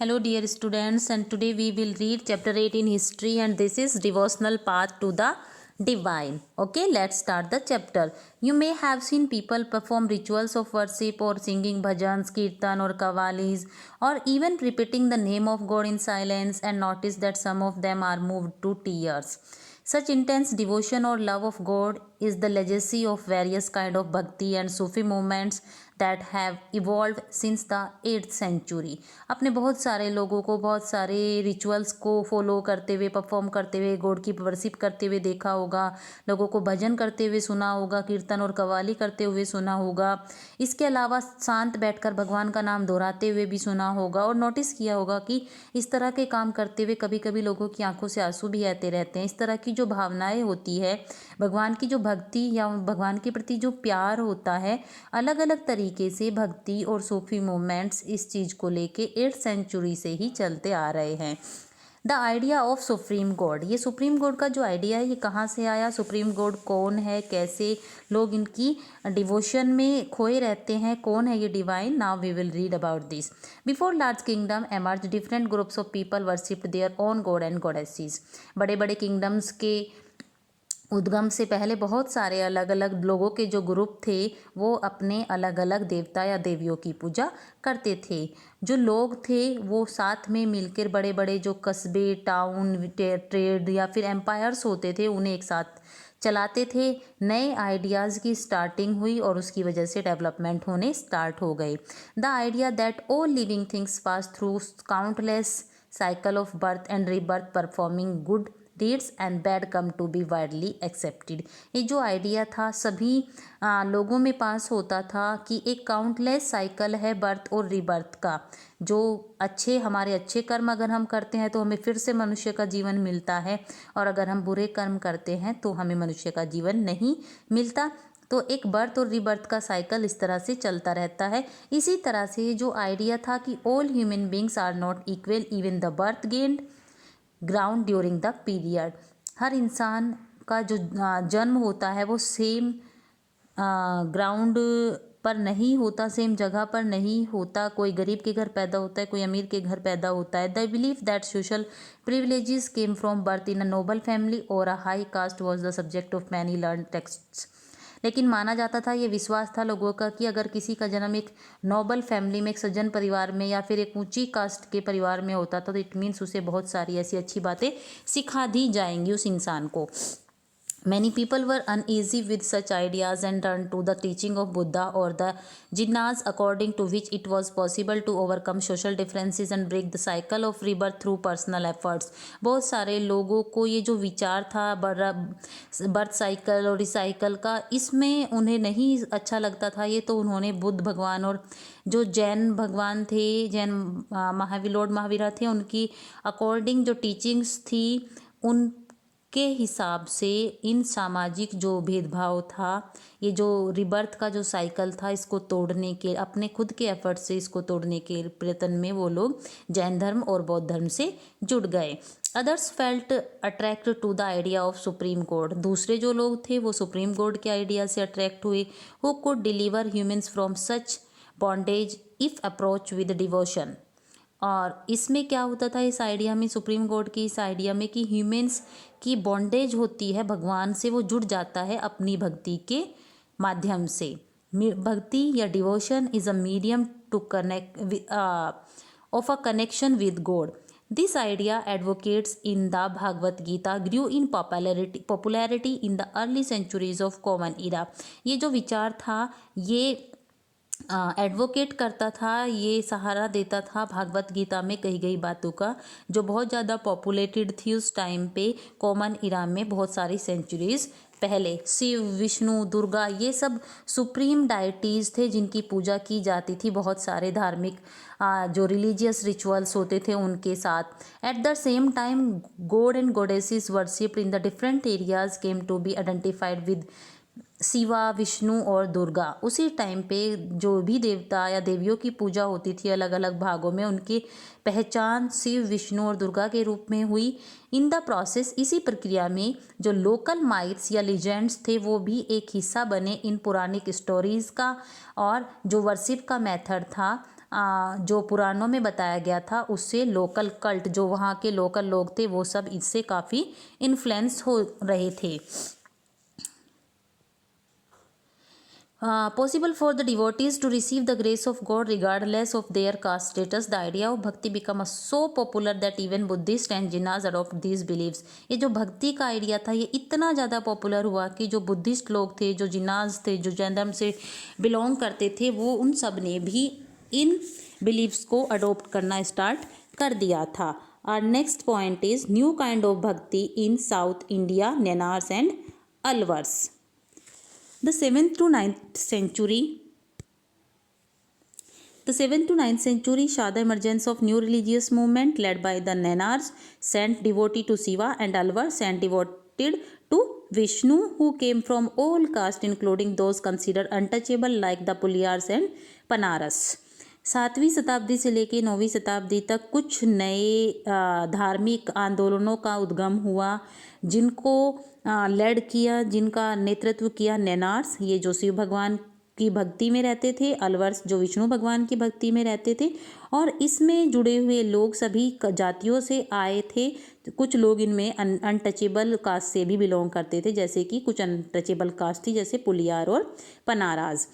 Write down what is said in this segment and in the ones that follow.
Hello dear students, and today we will read chapter 8 in history, and this is devotional path to the divine. Okay, let's start the chapter. You may have seen people perform rituals of worship or singing bhajans, kirtan or kavalis, or even repeating the name of God in silence, and notice that some of them are moved to tears. Such intense devotion or love of God is the legacy of various kind of bhakti and Sufi movements that have evolved since the 8th century. अपने बहुत सारे लोगों को बहुत सारे rituals को follow करते हुए परफॉर्म करते हुए गॉड की वर्शिप करते हुए देखा होगा, लोगों को भजन करते हुए सुना होगा, कीर्तन और कव्वाली करते हुए सुना होगा। इसके अलावा शांत बैठकर भगवान का नाम दोहराते हुए भी सुना होगा और नोटिस किया होगा कि इस तरह के काम करते हुए कभी कभी लोगों की आंखों से आंसू भी आते रहते हैं। इस तरह की जो भावनाएं होती है, भगवान की जो भक्ति या भगवान के प्रति जो प्यार होता है, अलग अलग तरीके से भक्ति और सूफी मूवमेंट्स इस चीज़ को लेके 8th सेंचुरी से ही चलते आ रहे हैं। The idea of supreme God, ये सुप्रीम गॉड का जो आइडिया है ये कहाँ से आया, सुप्रीम गॉड कौन है, कैसे लोग इनकी डिवोशन में खोए रहते हैं, कौन है ये divine. Now we will read about this. Before large kingdom emerge different groups of people worshipped their own god and goddesses. बड़े बड़े किंगडम्स के उद्गम से पहले बहुत सारे अलग अलग लोगों के जो ग्रुप थे वो अपने अलग अलग देवता या देवियों की पूजा करते थे। जो लोग थे वो साथ में मिलकर बड़े बड़े जो कस्बे, टाउन, ट्रेड या फिर एम्पायर्स होते थे उन्हें एक साथ चलाते थे। नए आइडियाज़ की स्टार्टिंग हुई और उसकी वजह से डेवलपमेंट होने स्टार्ट हो गए। The idea that all living things pass through countless cycle of birth and rebirth performing good deeds and bad come to be widely accepted. ये जो आइडिया था सभी लोगों में पास होता था कि एक काउंटलेस साइकिल है बर्थ और रीबर्थ का। जो हमारे अच्छे कर्म अगर हम करते हैं तो हमें फिर से मनुष्य का जीवन मिलता है, और अगर हम बुरे कर्म करते हैं तो हमें मनुष्य का जीवन नहीं मिलता। तो एक बर्थ और रीबर्थ का साइकिल इस तरह से चलता रहता है। इसी तरह से जो आइडिया था कि all human beings are not equal, even the birth gained ground during the period. हर इंसान का जो जन्म होता है वो सेम ग्राउंड पर नहीं होता, सेम जगह पर नहीं होता। कोई गरीब के घर पैदा होता है, कोई अमीर के घर पैदा होता है। The believe that social privileges came from birth in a noble family और a high caste was the subject of many learn texts. लेकिन माना जाता था, ये विश्वास था लोगों का कि अगर किसी का जन्म एक नोबल फैमिली में, एक सज्जन परिवार में या फिर एक ऊंची कास्ट के परिवार में होता था तो इट मीन्स उसे बहुत सारी ऐसी अच्छी बातें सिखा दी जाएंगी उस इंसान को। Many people were uneasy with such ideas and turned to the teaching of Buddha or the Jnans, according to which it was possible to overcome social differences and break the cycle of rebirth through personal efforts. बहुत सारे लोगों को ये जो विचार था birth cycle और recycle का, इसमें उन्हें नहीं अच्छा लगता था ये, तो उन्होंने बुद्ध भगवान और जो जैन भगवान थे, जैन लॉर्ड महावीरा थे, उनकी अकॉर्डिंग जो टीचिंग्स थी उन के हिसाब से इन सामाजिक जो भेदभाव था, ये जो रिबर्थ का जो साइकिल था, इसको तोड़ने के अपने खुद के एफर्ट से इसको तोड़ने के प्रयत्न में वो लोग जैन धर्म और बौद्ध धर्म से जुड़ गए। Others felt attract to the idea of supreme god. दूसरे जो लोग थे वो सुप्रीम गॉड के आइडिया से अट्रैक्ट हुए। Who could deliver humans from such bondage if approach with devotion. और इसमें क्या होता था इस आइडिया में, सुप्रीम गॉड की इस आइडिया में, कि ह्यूमन्स की बॉन्डेज होती है भगवान से, वो जुड़ जाता है अपनी भक्ति के माध्यम से। भक्ति या devotion is a medium to connect of a connection with god. This idea advocates in the Bhagavad Gita grew in popularity in the early centuries of common era. ये जो विचार था ये एडवोकेट करता था, ये सहारा देता था भागवत गीता में कही गई बातों का, जो बहुत ज़्यादा पॉपुलेटेड थी उस टाइम पे कॉमन इरा में, बहुत सारी सेंचुरीज पहले। शिव, विष्णु, दुर्गा, ये सब सुप्रीम डाइटीज़ थे जिनकी पूजा की जाती थी बहुत सारे धार्मिक जो रिलीजियस रिचुअल्स होते थे उनके साथ। At the same time god and goddesses worshipped in the different areas came to be identified with Shiva, Vishnu और दुर्गा। उसी टाइम पे जो भी देवता या देवियों की पूजा होती थी अलग अलग भागों में, उनकी पहचान शिव, विष्णु और दुर्गा के रूप में हुई। इन द प्रोसेस, इसी प्रक्रिया में जो लोकल माइथ्स या लीजेंड्स थे वो भी एक हिस्सा बने इन पुरानिक स्टोरीज का, और जो वर्शिप का मेथड था जो पुराणों में बताया गया था उससे लोकल कल्ट, जो वहाँ के लोकल लोग थे वो सब इससे काफ़ी इन्फ्लुएंस हो रहे थे। Possible for the devotees to receive the grace of God regardless of their caste status. The idea of bhakti became so popular that even Buddhists and Jainas adopt these beliefs. ये जो भक्ति का idea था ये इतना ज़्यादा popular हुआ कि जो बुद्धिस्ट लोग थे, जो जिनाज थे, जो जैन धर्म से बिलोंग करते थे, वो उन सब ने भी इन बिलीव्स को अडोप्ट करना स्टार्ट कर दिया था। Our next point is new kind of bhakti in South India, Nenars and Alvars. The 7th to 9th century saw the emergence of new religious movement led by the Nenars, sent devotee to Shiva, and Alvar, sent devoted to Vishnu, who came from all castes including those considered untouchable like the Puliyars and Panaras. 7वीं शताब्दी से लेकर 9वीं शताब्दी तक कुछ नए धार्मिक आंदोलनों का उद्गम हुआ, जिनको लेड किया, जिनका नेतृत्व किया नैनार्स, ये जो शिव भगवान की भक्ति में रहते थे, अलवर्स जो विष्णु भगवान की भक्ति में रहते थे, और इसमें जुड़े हुए लोग सभी जातियों से आए थे। कुछ लोग इनमें अनटचेबल कास्ट से भी बिलोंग करते थे, जैसे कि कुछ अनटचेबल कास्ट थी जैसे पुलियार और पनाराज।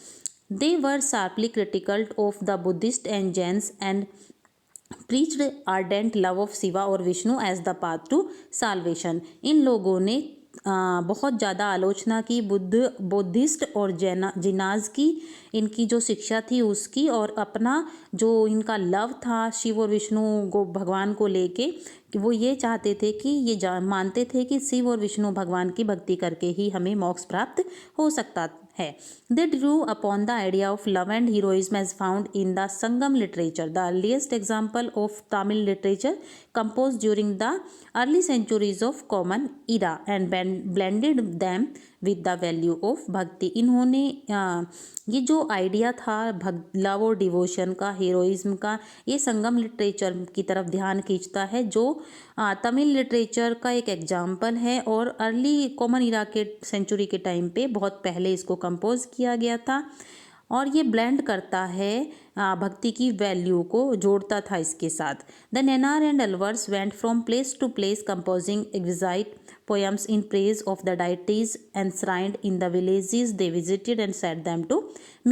They were sharply critical of the Buddhists and Jains and preached ardent love of Shiva और Vishnu as the path to salvation. इन लोगों ने बहुत ज़्यादा आलोचना की बुद्धिस्ट और जिनाज की, इनकी जो शिक्षा थी उसकी, और अपना जो इनका लव था शिव और विष्णु को भगवान को लेके, कि वो ये चाहते थे कि ये मानते थे कि शिव और विष्णु भगवान की भक्ति करके ही हमें मोक्ष प्राप्त हो सकता है। They drew upon the idea of love and heroism as found in the Sangam literature, the earliest example of Tamil literature composed during the early centuries of Common Era, and blended them with the value of भक्ति। इन्होंने ये जो idea था love और devotion का, heroism का, ये संगम literature की तरफ ध्यान खींचता है, जो तमिल लिटरेचर का एक एग्जाम्पल है, और अर्ली कॉमन इरा के सेंचुरी के टाइम पे बहुत पहले इसको कंपोज किया गया था, और ये ब्लेंड करता है भक्ति की वैल्यू को, जोड़ता था इसके साथ। The Nayanars and Alvars went from place to place composing exquisite poems in praise of the deities enshrined in the villages they visited and set them to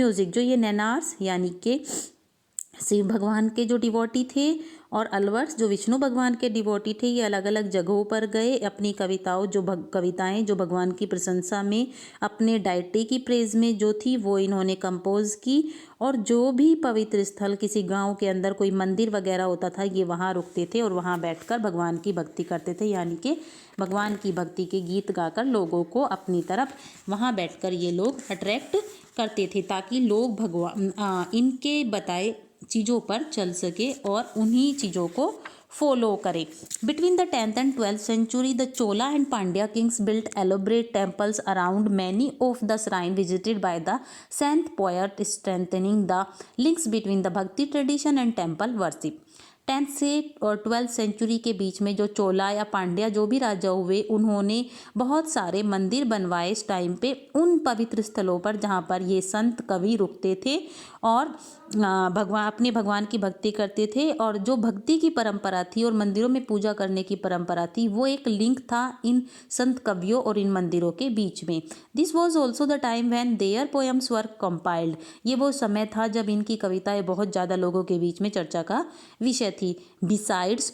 music। जो ये नैनार्स यानी कि शिव भगवान के जो डिवोटी थे, और अलवर्स जो विष्णु भगवान के डिवोटी थे, ये अलग अलग जगहों पर गए, अपनी कविताएं जो भगवान की प्रशंसा में, अपने डाइटी की प्रेज में जो थी वो इन्होंने कंपोज की, और जो भी पवित्र स्थल किसी गांव के अंदर कोई मंदिर वगैरह होता था, ये वहाँ रुकते थे और वहाँ बैठकर भगवान की भक्ति करते थे, यानी कि भगवान की भक्ति के गीत गाकर लोगों को अपनी तरफ वहाँ बैठकर ये लोग अट्रैक्ट करते थे, ताकि लोग भगवान इनके बताए चीज़ों पर चल सके और उन्हीं चीज़ों को फॉलो करे। Between the 10th and 12th century, the Chola and Pandya kings built elaborate temples around many of the shrines visited by the saint poet, strengthening the links between the Bhakti tradition and temple worship। 10th से और 12th century के बीच में जो चोला या पांड्या जो भी राजा हुए, उन्होंने बहुत सारे मंदिर बनवाए इस टाइम पे उन पवित्र स्थलों पर जहाँ पर ये संत कवि रुकते थे और अपने भगवान की भक्ति करते थे, और जो भक्ति की परंपरा थी और मंदिरों में पूजा करने की परंपरा थी, वो एक लिंक था इन संत कवियों और इन मंदिरों के बीच में। This was also the time when there poems were compiled. ये वो समय था जब इनकी कविताएं बहुत ज़्यादा लोगों के बीच में चर्चा का विषय थी। बिसाइड्स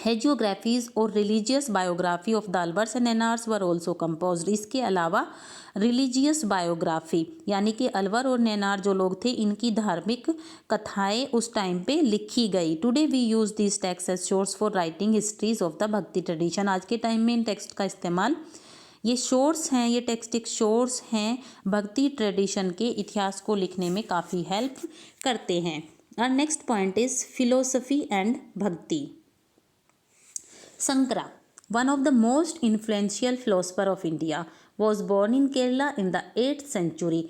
हेजियोग्राफीज और religious biography of the Alvars and Nayanars were also composed. इसके अलावा रिलीजियस बायोग्राफी यानी कि अलवर और नैनार जो लोग थे, इनकी धार्मिक कथाएं उस टाइम पे लिखी गई। Today we use this text as source for writing histories of the bhakti tradition. आज के टाइम में इन टेक्स्ट का इस्तेमाल, ये सोर्स हैं, ये टेक्स्टिक सोर्स हैं, भक्ति ट्रेडिशन के इतिहास को लिखने में काफ़ी हेल्प करते हैं। और next point is philosophy and भक्ति। Sankara, one of the most influential philosopher of India, was born in Kerala in the 8th century.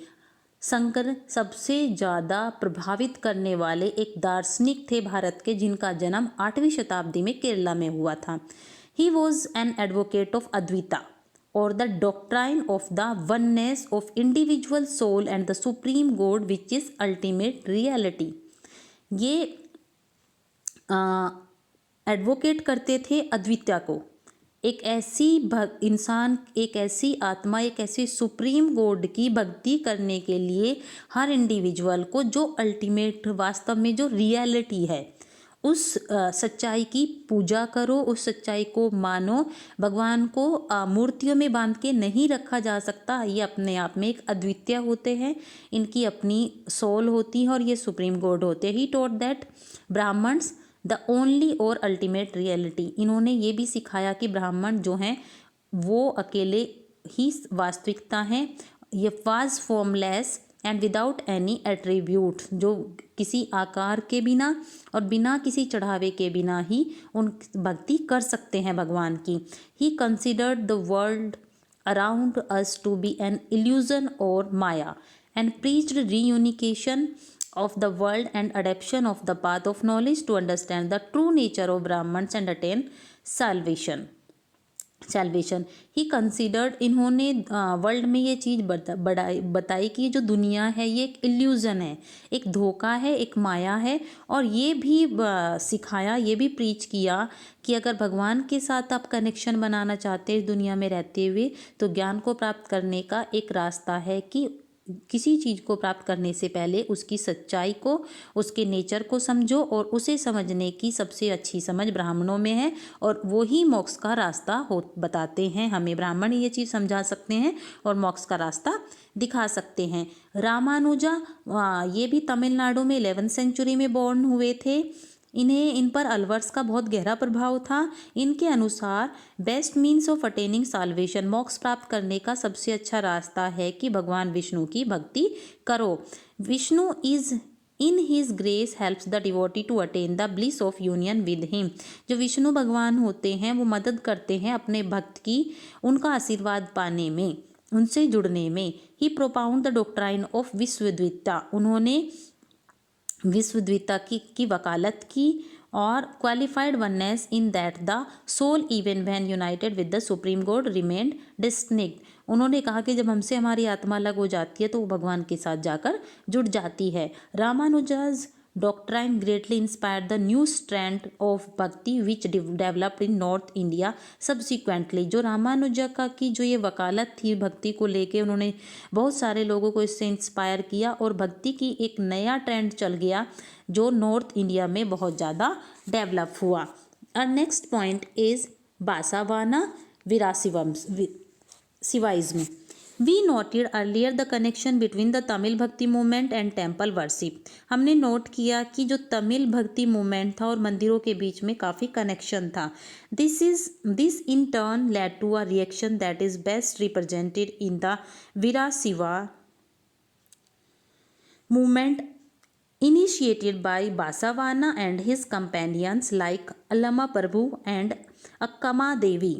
Shankar सबसे ज़्यादा प्रभावित करने वाले एक दार्शनिक थे भारत के, जिनका जन्म 8वीं शताब्दी में केरला में हुआ था। He was an advocate of Advaita or the doctrine of the oneness of individual soul and the supreme God which is ultimate reality. ये एडवोकेट करते थे अद्वितीयता को, एक ऐसी इंसान, एक ऐसी आत्मा, एक ऐसी सुप्रीम गॉड की भक्ति करने के लिए हर इंडिविजुअल को, जो अल्टीमेट वास्तव में जो रियलिटी है उस सच्चाई की पूजा करो, उस सच्चाई को मानो। भगवान को मूर्तियों में बांध के नहीं रखा जा सकता, ये अपने आप में एक अद्वितीय होते हैं, इनकी अपनी सोल होती है और ये सुप्रीम गॉड होते हैं। He taught that Brahmans the only और अल्टीमेट रियलिटी, इन्होंने ये भी सिखाया कि ब्राह्मण जो हैं वो अकेले ही वास्तविकता हैं। ये was formless and without any attribute, जो किसी आकार के बिना और बिना किसी चढ़ावे के बिना ही उन भक्ति कर सकते हैं भगवान की। He considered the world around us to be an illusion और maya and preached renunciation of the world and adoption of the path of knowledge to understand the true nature of Brahmans and attain salvation. He considered, इन्होंने world में ये चीज़ बताई कि जो दुनिया है ये एक इल्यूज़न है, एक धोखा है, एक माया है। और ये भी सिखाया, ये भी प्रीच किया कि अगर भगवान के साथ आप कनेक्शन बनाना चाहते हैं दुनिया में रहते हुए, तो ज्ञान को प्राप्त करने का एक रास्ता है कि किसी चीज़ को प्राप्त करने से पहले उसकी सच्चाई को, उसके नेचर को समझो, और उसे समझने की सबसे अच्छी समझ ब्राह्मणों में है, और वो ही मोक्ष का रास्ता हो बताते हैं हमें। ब्राह्मण ये चीज़ समझा सकते हैं और मोक्ष का रास्ता दिखा सकते हैं। रामानुजा ये भी तमिलनाडु में 11वीं सेंचुरी में बॉर्न हुए थे। इन पर अलवर्स का बहुत गहरा प्रभाव था। इनके अनुसार best means of attaining salvation, मोक्ष प्राप्त करने का सबसे अच्छा रास्ता है कि भगवान विष्णु की भक्ति करो। Vishnu is in his grace helps the devotee to attain the bliss of union with him. जो विष्णु भगवान होते हैं वो मदद करते हैं अपने भक्त की उनका आशीर्वाद पाने में, उनसे जुड़ने में। He propound the doctrine of Vishishtadvaita, उन्होंने विश्वद्विता की वकालत की, और qualified oneness in that the soul even when united with the supreme god remained distinct. उन्होंने कहा कि जब हमसे हमारी आत्मा अलग हो जाती है तो वो भगवान के साथ जाकर जुड़ जाती है। Ramanuja's doctrine greatly inspired the new strand of bhakti which developed in north India subsequently. जो रामानुजा का की जो ये वकालत थी भक्ति को लेके, उन्होंने बहुत सारे लोगों को इससे इंस्पायर किया और भक्ति की एक नया ट्रेंड चल गया जो नॉर्थ इंडिया में बहुत ज़्यादा डेवलप हुआ। और next point is Basavanna Shivaism. We noted earlier the connection between the Tamil Bhakti movement and temple worship. हमने नोट किया कि जो तमिल भक्ति मूवमेंट था और मंदिरों के बीच में काफ़ी कनेक्शन था। This in turn led to a reaction that is best represented in the Virasiva movement initiated by Basavana and his companions like Allama Prabhu and Akkama Devi।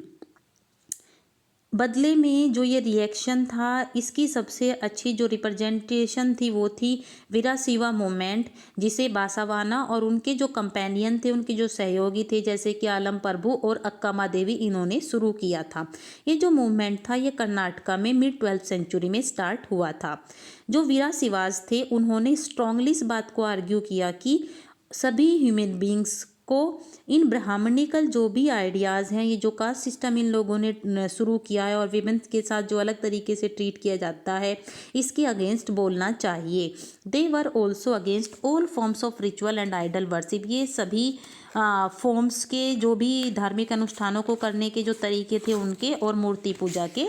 बदले में जो ये रिएक्शन था इसकी सबसे अच्छी जो रिप्रेजेंटेशन थी वो थी वीराशिवा मूवमेंट, जिसे बासावाना और उनके जो कंपेनियन थे, उनके जो सहयोगी थे जैसे कि आलम प्रभु और अक्कामा देवी, इन्होंने शुरू किया था। ये जो मूवमेंट था ये कर्नाटका में मिड 12वीं सेंचुरी में स्टार्ट हुआ था। जो वीराशिवाज थे उन्होंने स्ट्रांगली इस बात को आर्ग्यू किया कि सभी ह्यूमन बींग्स को इन ब्राह्मणिकल जो भी आइडियाज़ हैं, ये जो कास्ट सिस्टम इन लोगों ने शुरू किया है और विमेंस के साथ जो अलग तरीके से ट्रीट किया जाता है, इसके अगेंस्ट बोलना चाहिए। They were also against all forms of ritual and idol worship. ये सभी फॉर्म्स के जो भी धार्मिक अनुष्ठानों को करने के जो तरीके थे उनके और मूर्ति पूजा के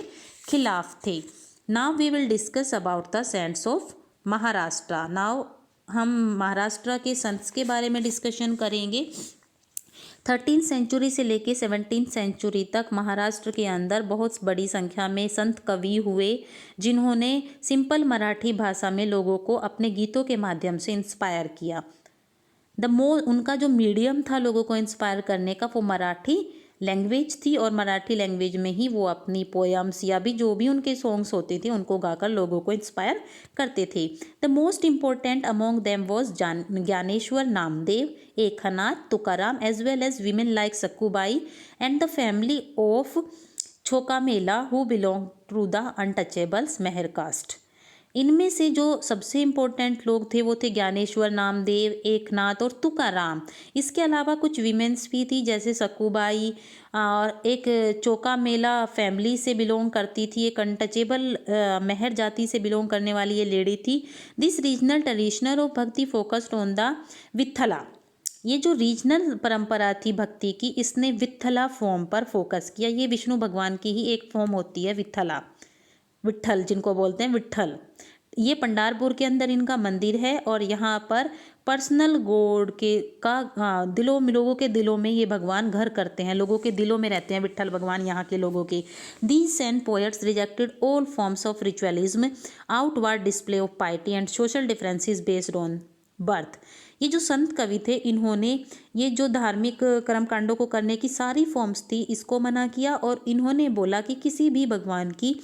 खिलाफ थे। Now we will discuss about the saints of Maharashtra. Now हम महाराष्ट्र के संत के बारे में डिस्कशन करेंगे। 13वीं सेंचुरी से लेके 17वीं सेंचुरी तक महाराष्ट्र के अंदर बहुत बड़ी संख्या में संत कवि हुए जिन्होंने सिंपल मराठी भाषा में लोगों को अपने गीतों के माध्यम से इंस्पायर किया। उनका जो मीडियम था लोगों को इंस्पायर करने का वो मराठी लैंग्वेज थी, और मराठी लैंग्वेज में ही वो अपनी पोएम्स या भी जो भी उनके सॉन्ग्स होते थे उनको गाकर लोगों को इंस्पायर करते थे। The most important among them was Dnyaneshwar Namdev, Eknath, Tukaram as well as women like Sakkubai and the family of Chokhamela who belong to the untouchables Mahar caste. इनमें से जो सबसे इम्पोर्टेंट लोग थे वो थे ज्ञानेश्वर, नामदेव, एकनाथ और तुकाराम। इसके अलावा कुछ वीमेंस भी थी जैसे सकुबाई, और एक चोका मेला फैमिली से बिलोंग करती थी, एक अनटचेबल मेहर जाति से बिलोंग करने वाली ये लेडी थी। दिस रीजनल ट्रेडिशनल ऑफ भक्ति फोकस्ड ऑन द वित्थला। ये जो रीजनल परंपरा थी भक्ति की, इसने वित्थला फॉर्म पर फोकस किया। ये विष्णु भगवान की ही एक फॉर्म होती है वित्थला, विट्ठल जिनको बोलते हैं विट्ठल। ये पंडारपुर के अंदर इनका मंदिर है और यहाँ पर पर्सनल गॉड के का लोगों के दिलों में ये भगवान घर करते हैं, लोगों के दिलों में रहते हैं विट्ठल भगवान यहाँ के लोगों के। These saint poets rejected all forms of ritualism, outward display of piety and social differences based on birth. ये जो संत कवि थे इन्होंने ये जो धार्मिक कर्मकांडों को करने की सारी फॉर्म्स थी इसको मना किया, और इन्होंने बोला कि किसी भी भगवान की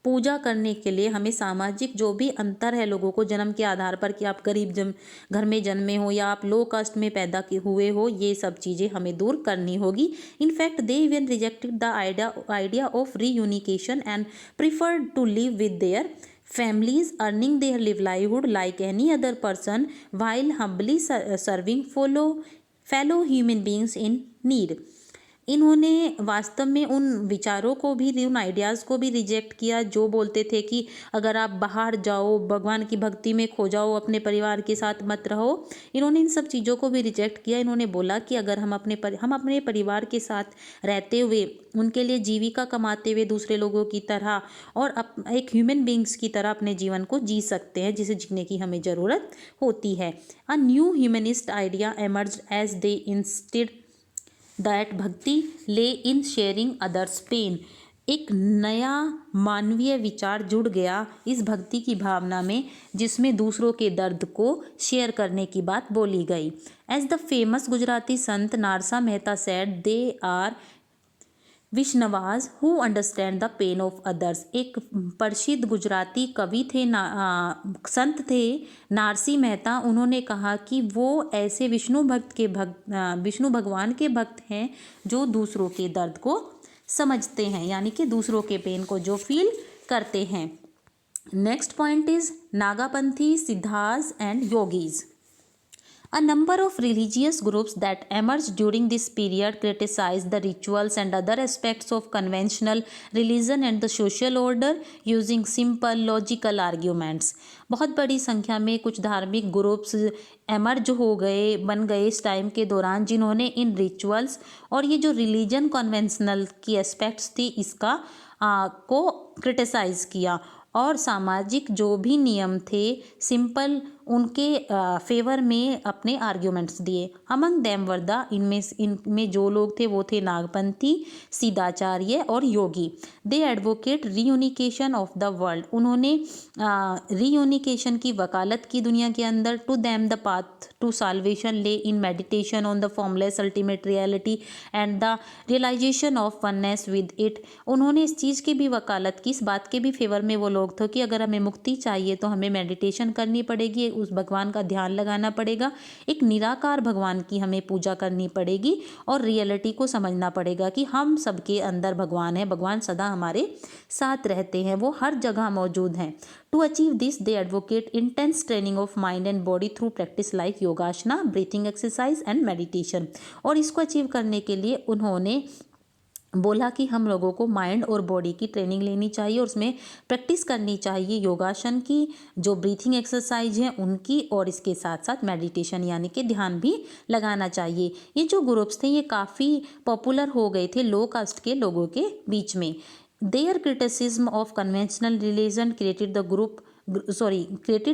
पूजा करने के लिए हमें सामाजिक जो भी अंतर है लोगों को जन्म के आधार पर, कि आप गरीब घर में जन्मे हो या आप लो कास्ट में पैदा हुए हो, ये सब चीज़ें हमें दूर करनी होगी। In fact they even rejected the idea of renunciation and preferred to live with their families earning their livelihood like any other person while humbly serving fellow human beings in need। इन्होंने वास्तव में उन विचारों को भी, उन आइडियाज़ को भी रिजेक्ट किया जो बोलते थे कि अगर आप बाहर जाओ, भगवान की भक्ति में खो जाओ, अपने परिवार के साथ मत रहो। इन्होंने इन सब चीज़ों को भी रिजेक्ट किया। इन्होंने बोला कि अगर हम अपने परिवार के साथ रहते हुए, उनके लिए जीविका कमाते हुए दूसरे लोगों की तरह और एक ह्यूमन बींग्स की तरह अपने जीवन को जी सकते हैं, जिसे जीने की हमें ज़रूरत होती है। A new humanist idea emerged as they insisted that bhakti lay in sharing others pen. एक नया मानवीय विचार जुड़ गया इस भक्ति की भावना में, जिसमें दूसरों के दर्द को शेयर करने की बात बोली गई। As the famous Gujarati sant Narsi Mehta said, they are Vaishnavas who understand the pain of others. एक प्रसिद्ध गुजराती कवि थे, संत थे नारसी मेहता। उन्होंने कहा कि वो ऐसे विष्णु भगवान के भक्त हैं जो दूसरों के दर्द को समझते हैं, यानी कि दूसरों के पेन को जो फील करते हैं। Next point is Nathpanthis, Siddhas and yogis. A number of religious groups that emerged during this period criticized the rituals and other aspects of conventional religion and the social order using simple logical arguments। बहुत बड़ी संख्या में कुछ धार्मिक groups बन गए इस time के दौरान, जिन्होंने इन रिचुअल्स और ये जो रिलीजन कन्वेंशनल की एस्पेक्ट्स थी इसका को क्रिटिसाइज किया, और सामाजिक जो भी नियम थे सिंपल उनके फेवर में अपने आर्ग्यूमेंट्स दिए। अमंग देम वर द, इनमें जो लोग थे वो थे नागपंथी, सिद्धाचार्य और योगी। They advocate renunciation of the world. उन्होंने रीयूनिकेशन की वकालत की दुनिया के अंदर। To them the path to salvation lay in meditation on the formless ultimate reality and the realization of oneness with it. उन्होंने इस चीज़ की भी वकालत की, इस बात के भी फेवर में वो लोग थे कि अगर हमें मुक्ति चाहिए तो हमें मेडिटेशन करनी पड़ेगी, उस भगवान का ध्यान लगाना पड़ेगा, एक निराकार भगवान की हमें पूजा करनी पड़ेगी और रियलिटी को समझना पड़ेगा कि हम सबके अंदर भगवान है, भगवान सदा हमारे साथ रहते हैं, वो हर जगह मौजूद हैं। To achieve this they advocate intense training of mind and body through practice like yogasana, breathing exercise and meditation. और इसको अचीव करने के लिए उन्होंने बोला कि हम लोगों को माइंड और बॉडी की ट्रेनिंग लेनी चाहिए और उसमें प्रैक्टिस करनी चाहिए योगासन की, जो ब्रीथिंग एक्सरसाइज है उनकी, और इसके साथ साथ मेडिटेशन यानी कि ध्यान भी लगाना चाहिए। ये जो ग्रुप्स थे ये काफ़ी पॉपुलर हो गए थे लो कास्ट के लोगों के बीच में। Their criticism of conventional religion created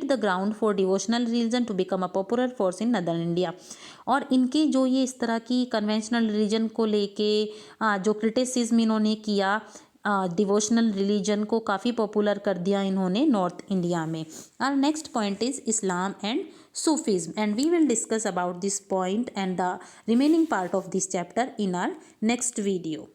the ground for devotional religion to become a popular force in northern India। और इनके जो ये इस तरह की कन्वेंशनल रिलीजन को लेके जो क्रिटिसिज्म इन्होंने किया, डिवोशनल रिलीजन को काफ़ी पॉपुलर कर दिया इन्होंने नॉर्थ इंडिया में। Our next point is Islam and sufism, and we will discuss about this point and the remaining part of this chapter in our next video.